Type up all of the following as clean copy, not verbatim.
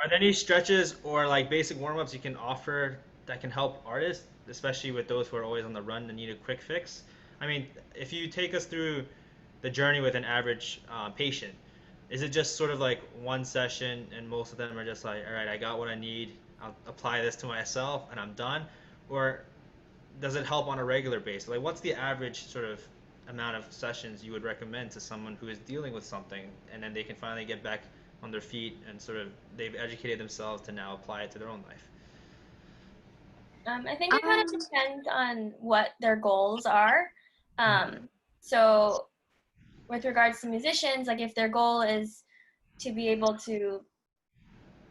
there any stretches or like basic warm-ups you can offer that can help artists, especially with those who are always on the run and need a quick fix? I mean, if you take us through the journey with an average patient, is it just sort of like one session and most of them are just like, all right, I got what I need, I'll apply this to myself and I'm done? Or does it help on a regular basis? Like, what's the average sort of amount of sessions you would recommend to someone who is dealing with something and then they can finally get back on their feet and sort of they've educated themselves to now apply it to their own life? I think it kind of Um, depends on what their goals are. Mm-hmm. So with regards to musicians, like if their goal is to be able to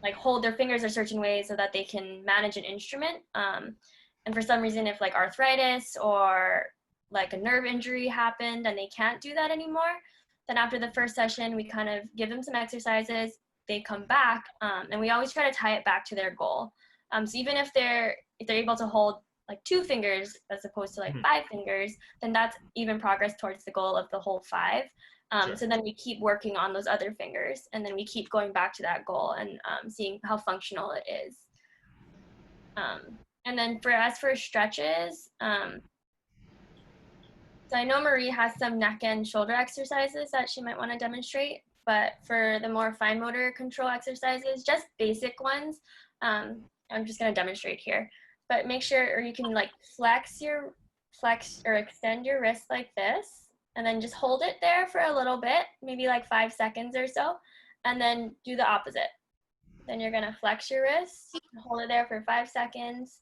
like hold their fingers a certain way so that they can manage an instrument, and for some reason if like arthritis or like a nerve injury happened and they can't do that anymore, then after the first session we kind of give them some exercises, they come back, and we always try to tie it back to their goal. So even if they're able to hold like 2 fingers as opposed to like Mm-hmm. 5 fingers, then that's even progress towards the goal of the whole 5. Sure. So then we keep working on those other fingers, and then we keep going back to that goal and seeing how functional it is. And then for stretches, so I know Marie has some neck and shoulder exercises that she might want to demonstrate, but for the more fine motor control exercises, just basic ones, I'm just going to demonstrate here. But make sure, or you can like flex or extend your wrist like this, and then just hold it there for a little bit, maybe like 5 seconds or so, and then do the opposite. Then you're going to flex your wrist, hold it there for 5 seconds.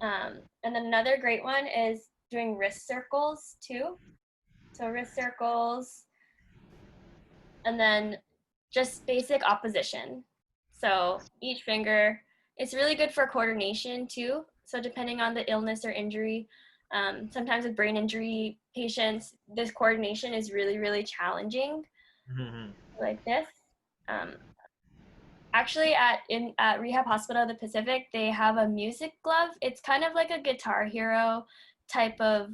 And then another great one is doing wrist circles too. So wrist circles, and then just basic opposition. So each finger, it's really good for coordination too. So depending on the illness or injury, sometimes with brain injury patients, this coordination is really, really challenging, Mm-hmm. like this. Um, Actually, at Rehab Hospital of the Pacific, they have a music glove. It's kind of like a Guitar Hero type of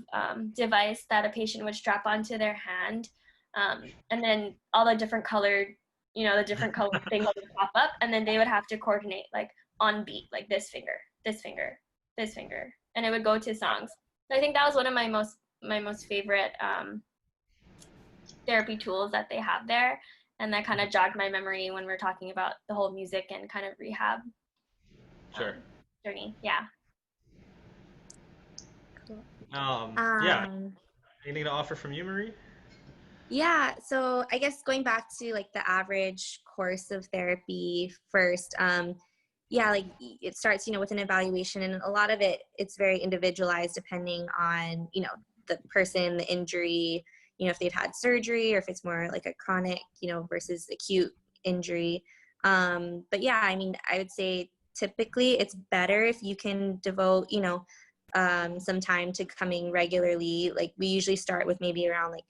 device that a patient would strap onto their hand, and then all the different colored, the different colored things would pop up, and then they would have to coordinate like on beat, like this finger, this finger, this finger, and it would go to songs. So I think that was one of my most favorite therapy tools that they have there, and that kind of jogged my memory when we're talking about the whole music and kind of rehab Sure. journey. Yeah. cool. Yeah. Um, Anything to offer from you, Marie? yeah, so I guess going back to like the average course of therapy first, yeah, like it starts, with an evaluation, and a lot of it's very individualized depending on, the person, the injury, if they've had surgery or if it's more like a chronic, versus acute injury. But yeah, I mean, I would say typically it's better if you can devote, some time to coming regularly. Like we usually start with maybe around like,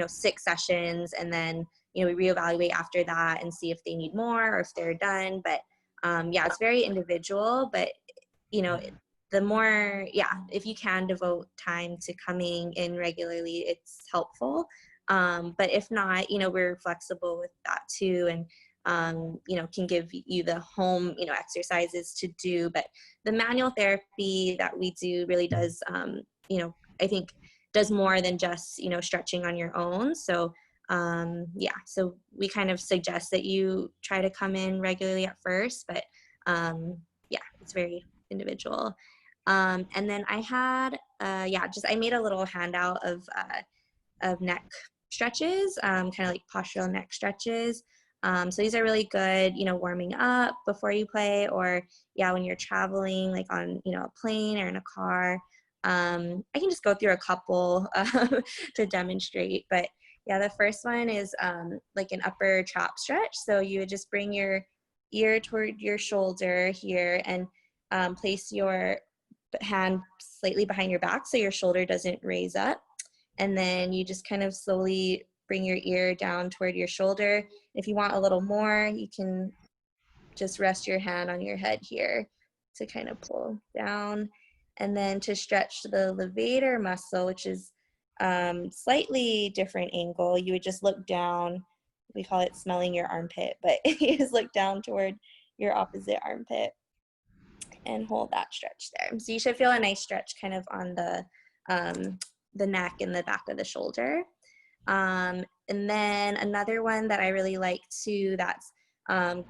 6 sessions, and then, we reevaluate after that and see if they need more or if they're done. But yeah, it's very individual, but you know, Mm-hmm. the more, yeah, if you can devote time to coming in regularly, it's helpful. But if not, we're flexible with that too. And, can give you the home, exercises to do. But the manual therapy that we do really does, I think does more than just, stretching on your own. So, yeah, so we kind of suggest that you try to come in regularly at first, but yeah, it's very individual. And then I had, yeah, I made a little handout of neck stretches, kind of like postural neck stretches. So these are really good, warming up before you play, or yeah, when you're traveling, like on, a plane or in a car. I can just go through a couple to demonstrate, but yeah, the first one is like an upper trap stretch. So you would just bring your ear toward your shoulder here, and place your hand slightly behind your back so your shoulder doesn't raise up. And then you just kind of slowly bring your ear down toward your shoulder. If you want a little more, you can just rest your hand on your head here to kind of pull down. And then to stretch the levator muscle, which is slightly different angle, you would just look down. We call it smelling your armpit, but you just look down toward your opposite armpit and hold that stretch there. So you should feel a nice stretch kind of on the neck and the back of the shoulder. And then another one that I really like too, that's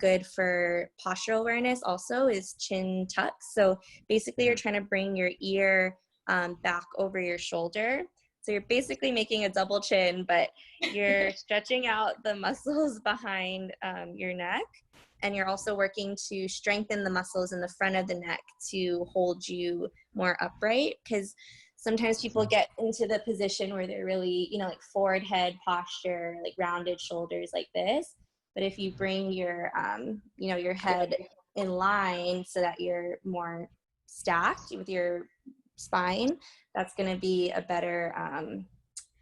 good for postural awareness also, is chin tucks. So basically you're trying to bring your ear back over your shoulder. So you're basically making a double chin, but you're stretching out the muscles behind your neck. And you're also working to strengthen the muscles in the front of the neck to hold you more upright, because sometimes people get into the position where they're really, you know, like forward head posture, like rounded shoulders like this. But if you bring your, you know, your head in line so that you're more stacked with your spine, that's going to be a better,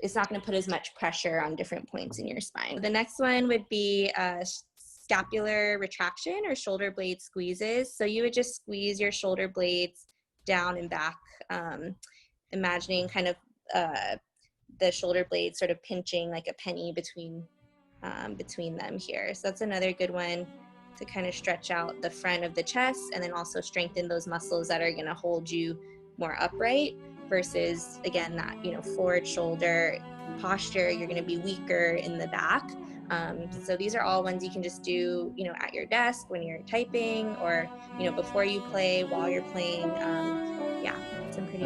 it's not going to put as much pressure on different points in your spine. The next one would be scapular retraction or shoulder blade squeezes. So you would just squeeze your shoulder blades down and back, imagining kind of the shoulder blades sort of pinching like a penny between them here. So that's another good one to kind of stretch out the front of the chest and then also strengthen those muscles that are going to hold you more upright, versus again that, you know, forward shoulder posture, you're going to be weaker in the back. So these are all ones you can just do, you know, at your desk when you're typing, or, you know, before you play, while you're playing. Yeah, some pretty